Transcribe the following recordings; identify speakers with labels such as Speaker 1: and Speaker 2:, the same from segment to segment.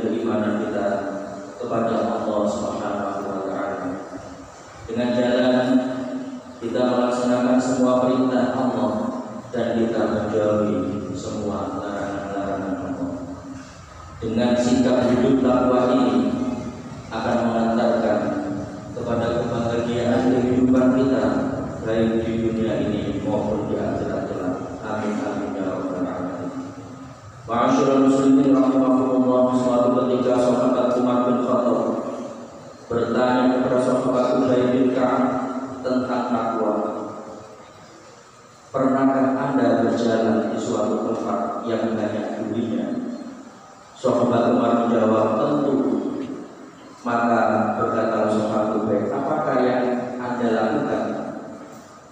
Speaker 1: keimanan kita kepada Allah Subhanahu wa Ta'ala. Dengan jalan kita melaksanakan semua perintah Allah dan kita menjauhi semua larangan-larangan Allah. Dengan sikap hidup takwa ini akan mengantarkan kepada kebahagiaan kehidupan kita, baik di dunia ini maupun di akhirat kelak. Amin amin ya rabbal alamin. Ma'asyiral muslimin rahimakumullah, suatu ketika sahabat Umar bin Khattab bertanya kepada sahabat Ubay bin Ka'ab tentang takwa. Pernahkah Anda berjalan di suatu tempat yang banyak durinya? Sahabat Umar menjawab, tentu. Maka berkata sahabat Ubay, apakah yang Anda lakukan?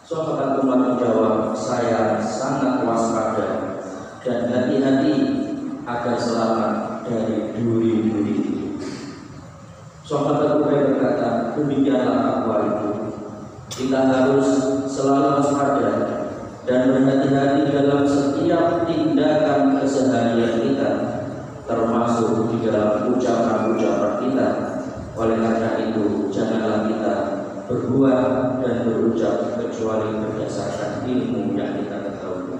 Speaker 1: Sahabat Umar menjawab, saya sangat waspada dan hati-hati agar selamat dari duri-duri itu. Sahabat Ubay berkata, demikianlah takwa itu. Kita harus selalu waspada dan berhati-hati dalam setiap tindakan keseharian kita, termasuk di dalam ucapan-ucapan kita. Oleh karena itu, janganlah kita berbuat dan berucap kecuali berdasarkan ilmu yang kita ketahui.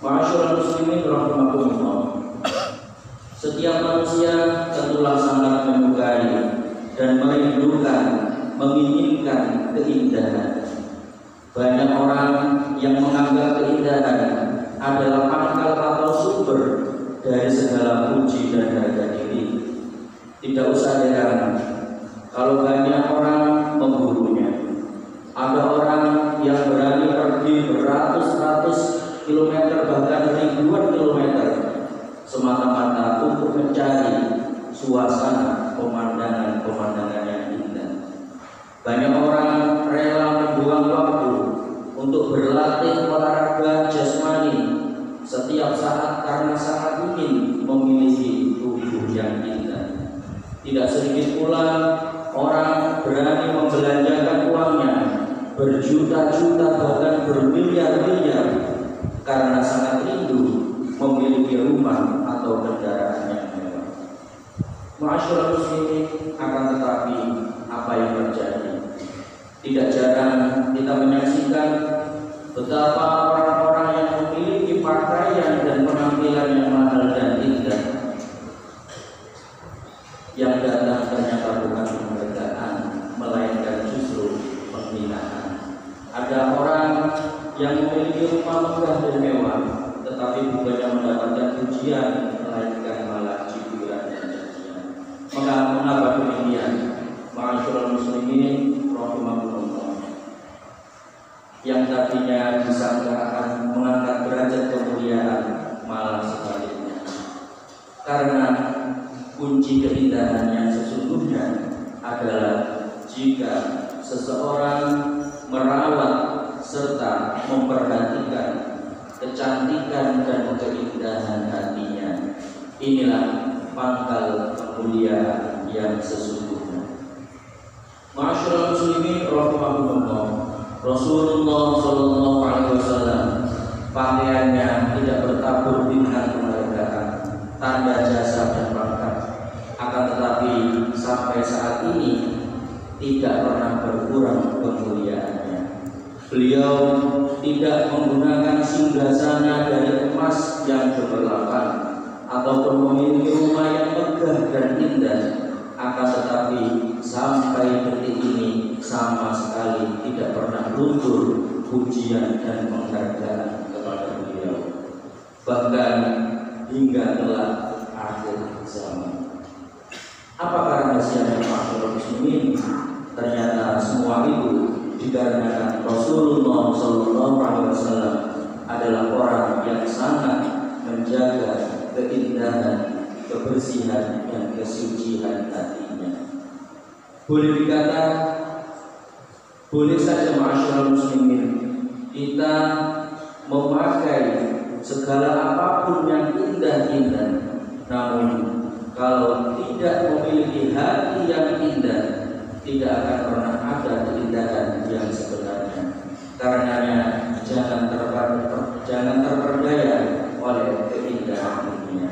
Speaker 1: Ma'asyiral muslimin rahimakumullah, setiap manusia tentulah sangat menyukai dan merindukan, menginginkan keindahan. Banyak orang yang menganggap keindahan adalah pangkal atau sumber dari segala puji dan harga diri. Tidak usah heran kalau banyak orang memburunya. Ada orang yang berani pergi beratus-ratus kilometer, bahkan ribuan kilometer, semata-mata untuk mencari suasana pemandangan yang indah. Banyak orang rela membuang waktu untuk berlatih olahraga jasmani setiap saat karena sangat ingin memiliki tubuh yang indah. Tidak sedikit pula orang berani membelanjakan uangnya berjuta-juta bahkan bermiliar-miliar karena sangat rindu memiliki rumah atau kendaraan yang mewah. Ma'asyiral muslimin, akan tetapi apa yang terjadi? Tidak jarang kita menyaksikan betapa orang-orang yang memiliki pakaian dan penampilan yang mahal dan indah, yang datang ternyata bukan penghargaan, melainkan justru penghinaan. Ada orang yang memiliki rumah megah dan mewah, tetapi bukannya mendapatkan pujian, melainkan malah cibiran dan cacian. Mengapa demikian? Ma'asyiral muslimin rahimakumullah, yang tadinya disangka akan mengangkat derajat kemuliaan, malah sebaliknya. Karena kunci keindahan yang sesungguhnya adalah jika seseorang merawat serta memperhatikan kecantikan dan keindahan hatinya. Inilah pangkal kemuliaan yang sesungguhnya. Ma'asyiral muslimin rahimakumullah, Rasulullah sallallahu alaihi wasallam pakaiannya tidak bertabur dengan penghargaan, tanda jasa dan pangkat. Akan tetapi sampai saat ini tidak pernah berkurang kemuliaannya. Beliau tidak menggunakan singgasana dari emas yang gemerlapan ataupun memiliki rumah yang megah dan indah. Akan tetapi sampai detik ini sama sekali tidak pernah luntur pujian dan penghargaan kepada beliau, bahkan hingga kelak akhir zaman. Apakah rahasianya Ma'asyiral muslimin? Ternyata semua itu dikarenakan Rasulullah SAW adalah orang yang sangat menjaga keindahan, kebersihan dan kesucian hatinya. Boleh dikata, boleh saja Ma'asyiral muslimin, kita memakai segala apapun yang indah-indah, namun kalau tidak memiliki hati yang indah, tidak akan pernah ada keindahan yang sebenarnya. Karenanya jangan terperdaya oleh keindahan dunia.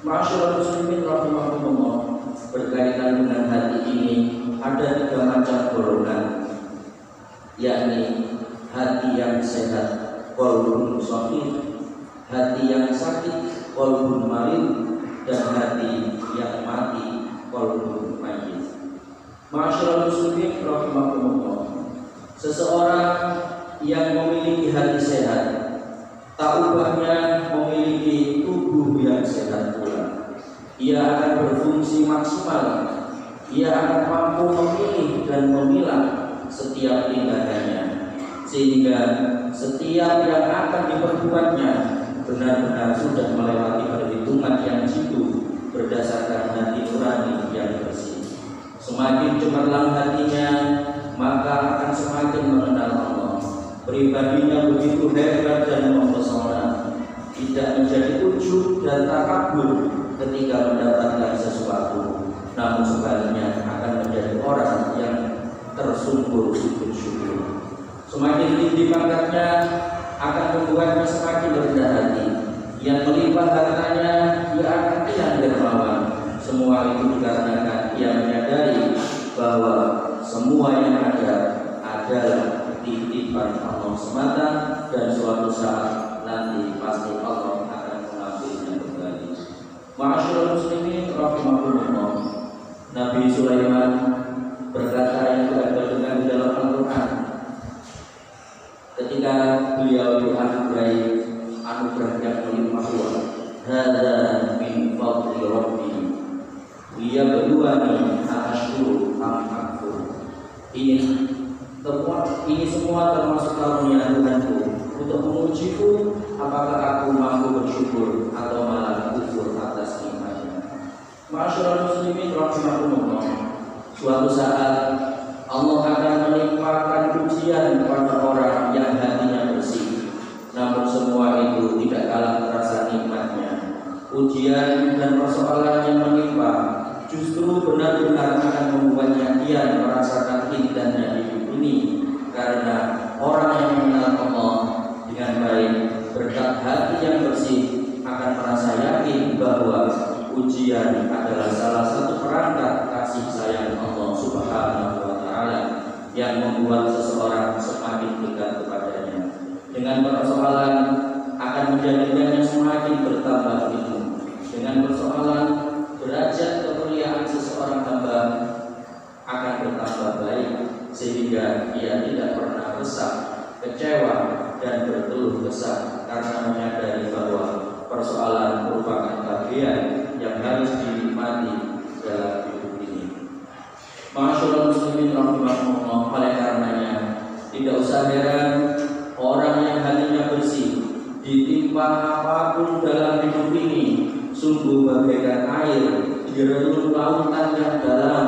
Speaker 1: Ma'asyiral muslimin rahimakumullah, berkaitan dengan hati ini ada 3 macam golongan, yakni hati yang sehat, qalbun shahih, hati yang sakit, qalbun marid, dan hati yang mati, qalbun mayyit. Ma'asyiral muslimin rahimakumullah, seseorang yang memiliki hati sehat, tak ubahnya memiliki tubuh yang sehat pula. Ia akan berfungsi maksimal, ia akan mampu memilih dan memilah setiap tindakannya, sehingga setiap yang akan diperbuatnya benar-benar sudah melewati perhitungan yang jitu berdasarkan hati nurani yang bersih. Semakin cemerlang hatinya, maka akan semakin mengenal Allah. Pribadinya begitu hebat dan mempesona, tidak menjadi ujub dan takabur ketika mendapatkan sesuatu, namun sebaliknya akan menjadi orang yang tersungkur sujud syukur. Semakin tinggi pangkatnya akan membuatnya semakin rendah hati. Yang melimpah hartanya, ia akan kian dermawan. Semua itu dikarenakan ia menyadari bahwa semua yang ada adalah titipan Allah semata, dan suatu saat nanti pasti Allah akan mengambilnya kembali. Ma'asyiral muslimin rahimakumullah, Nabi Sulaiman berkata yang diajarkan di dalam Al-Quran ketika beliau dianugerahi anugerah yang melimpah ruah, hadza min fadli rabbi liyabluwani ashkuru am akfur. Ini semua termasuk karunia Tuhanku untuk mengujiku apakah aku mampu bersyukur atau malah kufur atas nikmatnya. Ma'asyiral muslimin rahimakumullah, suatu saat Allah akan melimpahkan ujian kepada orang yang hatinya bersih, namun semua itu tidak kalah terasa nikmatnya. Ujian dan persoalan yang menimpa justru benar-benar akan membuatnya kian merasakan indahnya hidup ini, karena orang yang mengenal Allah dengan baik berkat hati yang bersih akan merasa yakin bahwa ujian adalah salah satu perangkat kasih sayang Allah Subhanahu wa Ta'ala yang membuat seseorang semakin dekat kepadanya. Dengan persoalan akan menjadikannya semakin bertambah ilmu. Dengan persoalan derajat kemuliaan seseorang hamba akan bertambah baik, sehingga ia tidak pernah resah, kecewa, dan berkeluh kesah karena menyadari bahwa persoalan merupakan bagian yang harus dinikmati dalam hidup ini. Ma'asyiral muslimin rahimakumullah, oleh karenanya tidak usah heran orang yang hatinya bersih ditimpa apapun dalam hidup ini sungguh bagaikan air di relung lautan yang dalam,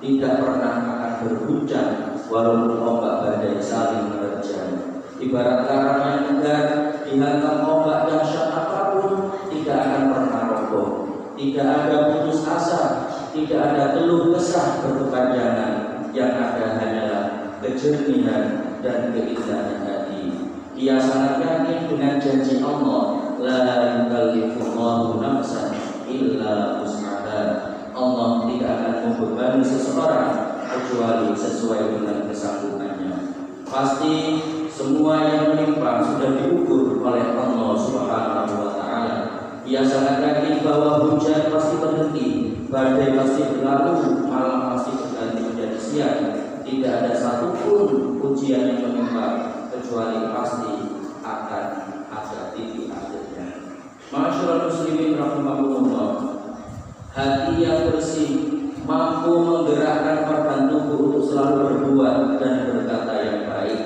Speaker 1: tidak pernah akan berhujan walaupun ombak badai saling menerjang. Ibarat karang yang tegar dihantam ombak dahsyat apapun tidak akan pernah roboh. Tidak ada putus asa, tidak ada keluh kesah berkepanjangan. Yang ada hanyalah kejernihan dan keindahan hati. Ia sangat yakin dengan janji Allah, la yukallifullahu nafsan illa wus'aha. Allah tidak akan membebani seseorang kecuali sesuai dengan kesanggupannya. Pasti semua yang menimpa sudah diukur oleh Allah Subhanahu wa Ta'ala. Ia sangat yakin bahwa hujan pasti berhenti, badai pasti berlalu, malam pasti berganti menjadi siang. Tidak ada satupun ujian yang menimpa kecuali pasti akan ada titik akhirnya. Ma'asyiral muslimin rahimakumullah, hati yang bersih mampu menggerakkan organ tubuh untuk selalu berbuat dan berkata yang baik.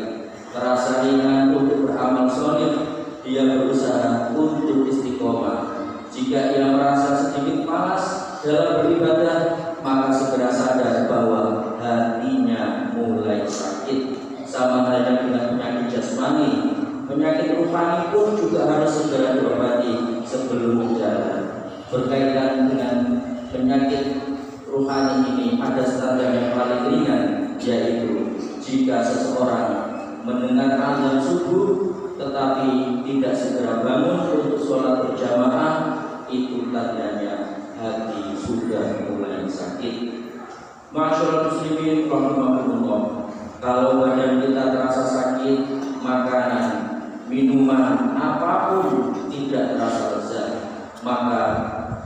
Speaker 1: Terasa ringan untuk beramal soleh, dia berusaha untuk istiqomah. Jika ia merasa sedikit malas dalam beribadah, maka segera sadar bahwa hatinya mulai sakit. Sama halnya dengan penyakit jasmani, penyakit rohani pun juga harus segera diobati sebelum berjalan. Berkaitan dengan penyakit rohani ini ada standar yang paling ringan, yaitu jika seseorang mendengar azan subuh tetapi tidak segera bangun untuk sholat berjamaah, itu tandanya sudah mulai sakit. Ma'asyiral muslimin rahimakumullah, kalau badan kita terasa sakit, makanan, minuman, apapun tidak terasa lezat, maka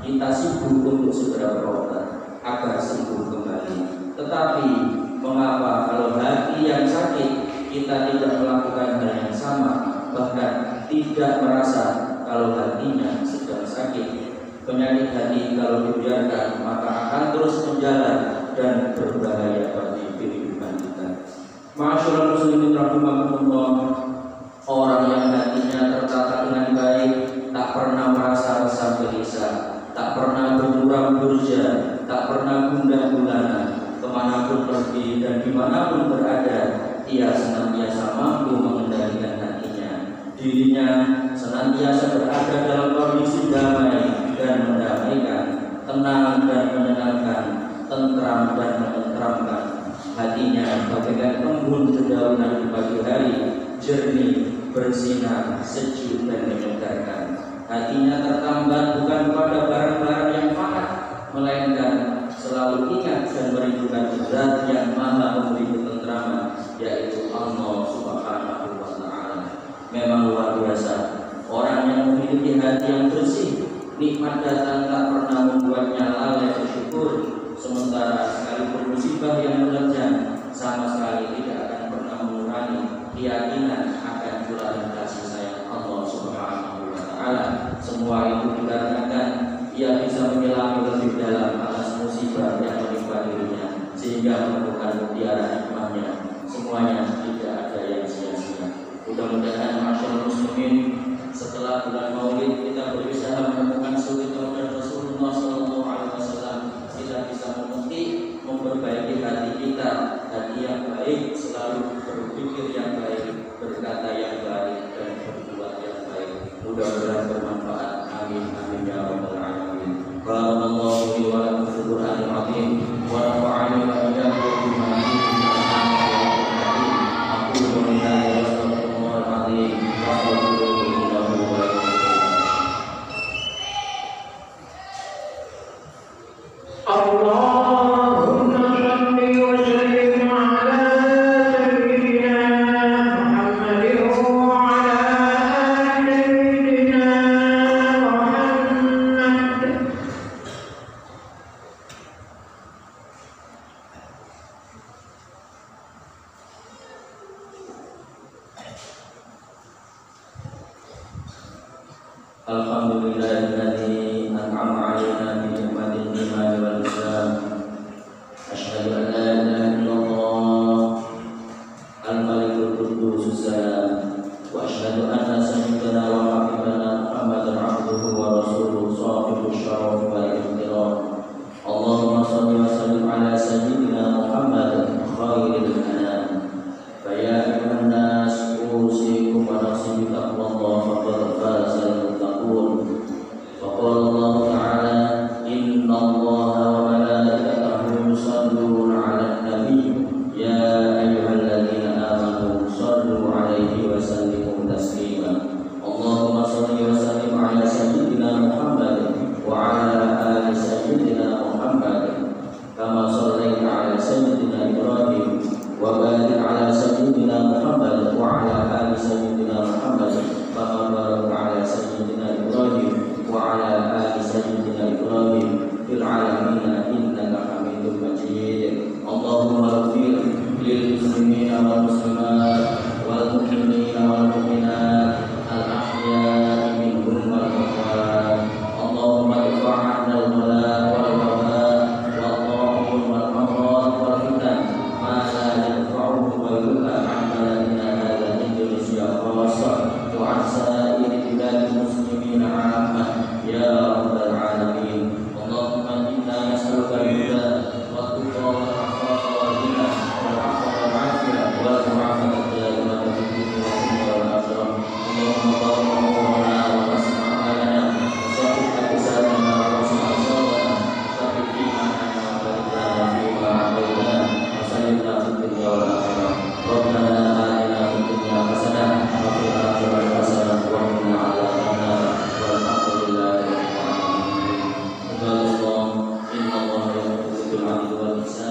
Speaker 1: kita sibuk untuk segera berobat agar sembuh kembali. Tetapi mengapa kalau hati yang sakit kita tidak melakukan hal yang sama, bahkan tidak merasa kalau hatinya sedang sakit? Penyakit hati kalau dibiarkan maka akan terus menjalar dan berbahaya bagi kehidupan kita. Ma'asyiral muslimin rahimakumullah, orang yang hatinya tertata dengan baik, tak pernah merasa resah gelisah, tak pernah bermuram durja, tak pernah gundah gulana, kemanapun pergi dan dimanapun berada, ia senantiasa mampu mengendalikan hatinya. Dirinya senantiasa berada dalam kondisi damai dan mendamaikan, tenang dan menyenangkan, tentram dan menenteramkan. Hatinya bagaikan embun dedaunan di pagi hari, jernih, bersinar, sejuk dan menyegarkan. Hatinya tertambat bukan pada barang-barang yang fana, melainkan selalu ingat dan merindukan Zat yang Maha memberi ketentraman, yaitu Allah Subhanahu wa Ta'ala. Memang luar biasa, orang yang memiliki hati yang bersih, nikmat datang tak pernah membuatnya lalai bersyukur, sementara sekalipun musibah yang menerjang sama sekali tidak akan pernah mengurangi keyakinan akan curahan kasih sayang Allah Subhanahu wa Ta'ala. Semua itu dikarenakan ia bisa menyelami lebih dalam atas musibah yang menimpa dirinya, sehingga menemukan mutiara hikmahnya. Semuanya tidak ada yang sia-sia. Mudah-mudahan ma'asyiral muslimin, setelah bulan Maulid kita berusaha menemukan suri tauhid Rasulullah SAW. Kita bisa memetik, memperbaiki hati kita, hati yang baik, selalu berpikir yang baik, berkata yang baik, dan berbuat yang baik. Mudah-mudahan bermanfaat. Amin amin ya rabbal alamin. Barakallahu li wa lakum fil Qur'anil azim wa nafa'ani wa iyyakum bima fihi min al-ayati. Aku meminta Rasulullah azim wa sallallahu wa Allahumma shalli wa sallim ala Alhamdulillahilladzi an'ama 'alaina bi ni'matil iman wal Islam. Asyhadu an la ilaha illallah al-malikul quddus salam wa asyhadu anna sayyidana wa habibana Muhammadan 'abduhu wa rasuluhu shafirul syaraf wal ihtiram. Allahumma shalli wa sallim ala sayyidina Muhammad khairil anam. Fa ya ayyuhan nas usikum wa nafsi bi taqwallahi faqad faza وقال الله تعالى إن الله وملائكته يصلون على النبي يا أيها الذين آمنوا صلوا عليه وسلموا تسليما. اللهم صل وسلم على سيدنا محمد وعلى آل سيدنا محمد كما صليت على سيدنا إبراهيم وبارك على سيدنا محمد وعلى آل سيدنا محمد كما باركت على سيدنا إبراهيم وعلى آل adli wal ihsan